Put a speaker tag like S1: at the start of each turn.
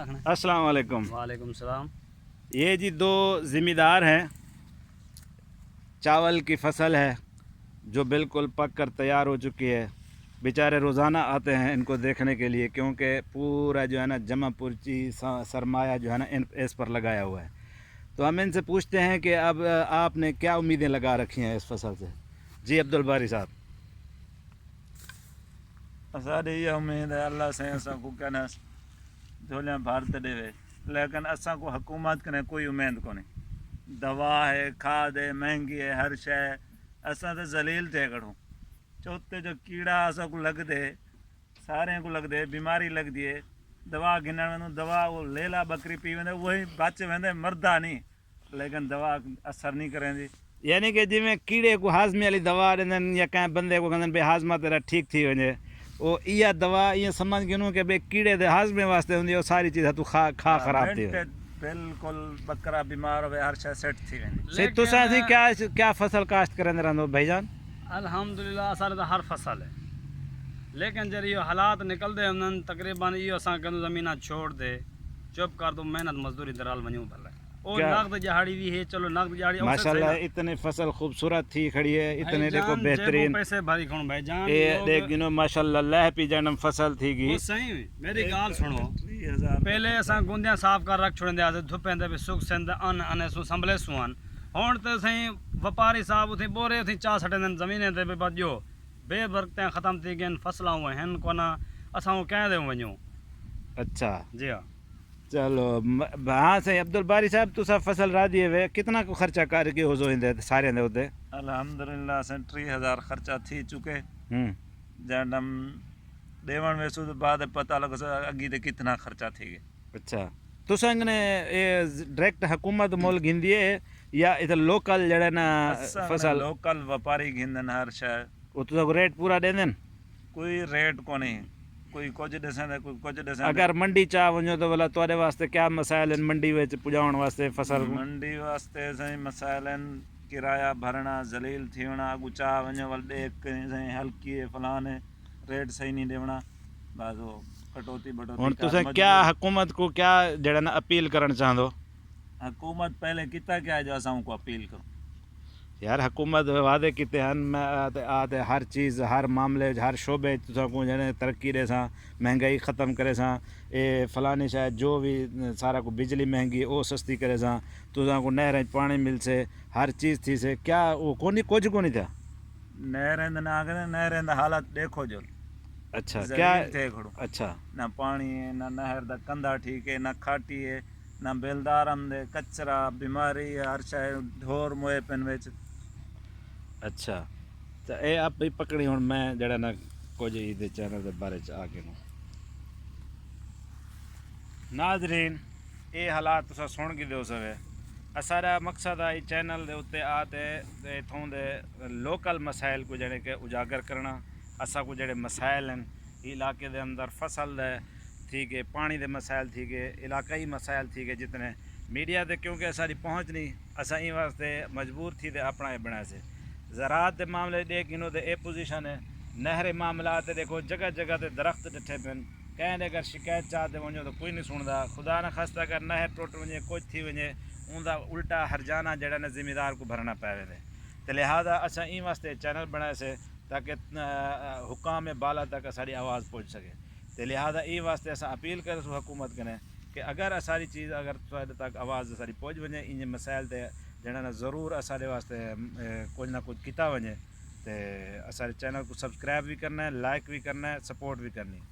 S1: अस्सलाम वालेकुम।
S2: वालेकुम सलाम।
S1: ये जी दो ज़िम्मेदार हैं। चावल की फसल है जो बिल्कुल पक कर तैयार हो चुकी है। बेचारे रोज़ाना आते हैं इनको देखने के लिए, क्योंकि पूरा जो है ना जमा पूर्ची सरमाया जो है ना इस पर लगाया हुआ है। तो हम इनसे पूछते हैं कि अब आपने क्या उम्मीदें लगा रखी हैं इस फसल से। जी अब्दुल बारी साहब।
S3: असां ये उम्मीद है अल्लाह से असां को कहना झोलियाँ भारत देवे, लेकिन असां को हुकूमत कने कोई उम्मीद कोने। दवा है, खाद है, महंगी है, हर शय असां तो जलील थे खड़ो। चौथे जो कीड़ा असां को लगदे, सारे को लगदे, बीमारी लगदी है, दवा गिनण वञूं, दवा वो लेला बकरी पी वेंदे, वही बच वेंदे, मरदा नहीं, लेकिन दवा असर नहीं करेंदी।
S1: यानी कि जिमें कीड़े को हाज़मे वाली दवा ॾींदनि या कंहिं बंदे को कहंदनि भई हाज़मा तेरा ठीक थी वञे, वो इहा दवा ईअं सम्झ गिनूं कि भई कीड़े ते हाज़मे वास्ते हूंदी, वो सारी चीज़ तूं खा ख़राब थी वञे।
S3: बिल्कुल बकरा बीमार हो हर शय सेट थी वेंदी।
S1: से तुसां थी क्या फसल काश्त करंदे रहंदो भाईजान?
S2: अल्हम्दुलिल्लाह असां त हर फसल है, लेकिन जब ये हालात निकलते उन्हनि तकरीबन इहो असां कहूं ज़मीना छोड़ दे, चुप कर दो, मेहनत मजदूरी दराल वञूं भले। ओ नगद दिहाड़ी भी है, चलो नगद दिहाड़ी
S1: माशाल्लाह इतनी फसल खूबसूरत थी खड़ी है, इतने देखो बेहतरीन
S2: पैसे भरी खणो भाईजान।
S1: ये देख गिनो माशाल्लाह लह पी जनम फसल थी गी।
S2: सही मेरी गाल सुनो, पहले असां गुंदियां साफ कर रख छोड़ंदे आसे, धुपेंदे भी सुख सेंद अन अने सु संभले सुन। हुण त सही व्यापारी साहब उथी बोरे उथी चा सटंदन ज़मीने ते भी बजो बेबरकतें ख़त्म थी गई, फसलां हन कोना, असां कंहिं दे वञूं।
S1: अच्छा
S2: जी हाँ,
S1: चलो हाँ सही। अब्दुल बारी साहब तुसा फसल रा दिए वे कितना को खर्चा कर के हो जो इंदे सारे इंदे उदे?
S3: अल्हम्दुलिल्लाह से 3000 खर्चा थी चुके। जब हम देवन वेसु तो बाद पता लग अगी ते कितना खर्चा थी गए।
S1: अच्छा तुसा इंगने ये डायरेक्ट हुकूमत मोल गिंदी है या इधर लोकल जड़े ना फसल
S3: लोकल व्यापारी गिंदन हर शय?
S1: वो तुसा को रेट पूरा दे देन?
S3: कोई रेट कोनी, कोई कुछ दसेंदे, कोई कुछ दसेंदे।
S1: अगर मंडी चा वञो तो भला तुहाडे वास्ते क्या मसाइल हैं मंडी विच पुजाउण वास्ते फसल को?
S3: मंडी वास्ते सही मसाइल हैं, किराया भरना, जलील थी होना, अगू चा वञो वल देख सही हल्की है फलाने रेट सही नहीं देवना, बस वो कटौती बटौती।
S1: हुण तुसा क्या हुकूमत को क्या जड़ा ना अपील करण चाहंदो?
S3: हुकूमत पहले किता क्या है जो असां को अपील करूं?
S1: यार हुकूमत वादे किते हन, आते हर चीज़ हर मामले हर शोबे तुसा को जने तरक्की दे सा, महंगाई ख़त्म करे सा, ए फलानी शायद जो भी सारा को बिजली महंगी वो सस्ती करे सा, तुसा को नहरें पानी मिल से, हर चीज़ थी से, क्या वो कोनी कुछ कोनी था?
S3: नहरें ना आगे नहरें दा हालत देखो जो।
S1: अच्छा क्या
S3: थे खड़ो।
S1: अच्छा
S3: ना पानी है, ना नहर दा कंधा ठीक है, ना खाटी है, ना बेलदारम दे कचरा बीमारी है, हर शय ढोर मोए पेन विच।
S1: अच्छा तो ये आप भी पकड़ी हूँ मैं जड़ा ना कुछ ये चैनल के बारे च आके नु नाजरीन ये हालात तुसा सुन के दो सवे। असारा मकसद है चैनल दे उत्ते आते इथों दे लोकल मसाइल को जड़े के उजागर करना। असा को जड़े मसाइल हैं इलाके दे अंदर फसल दे थी के, पानी दे मसाइल थी के, इलाकाई मसाइल थी के, जितने मीडिया दे क्योंकि असारी पहुँच नहीं, असा इन वास्ते मजबूर थी दे अपना ये बना से। ज़रात के मामले देख इन्हों दे ए पोजीशन है, नहरे मामला देखो जगह जगह ते दरख्त डिठे पेन, कहीं अगर शिकायत चाहते वञो तो कोई नहीं सुनता। खुदा न खास्ता अगर नहर टुट वञे कुछ थी वञे उनका उल्टा हरजाना जड़ा न ज़िम्मेदार को भरना पै वेंदे। तो लिहाजा असा इन वास्ते चैनल बनाए से ताकि हुकाम बाला तक असारी आवाज़ पहुँच सके। तो लिहाजा ये वास्ते असा अपील कर हुकूमत कने कि अगर असारी चीज़ अगर तुहाडे तक आवाज़ असारी पहुँच वञे इन मसाइल ते जड़ा ना ज़रूर असारे वास्ते कुछ ना कुछ किया वञे। तो असारे चैनल को सब्सक्राइब भी करना है, लाइक भी करना है, सपोर्ट भी करनी है।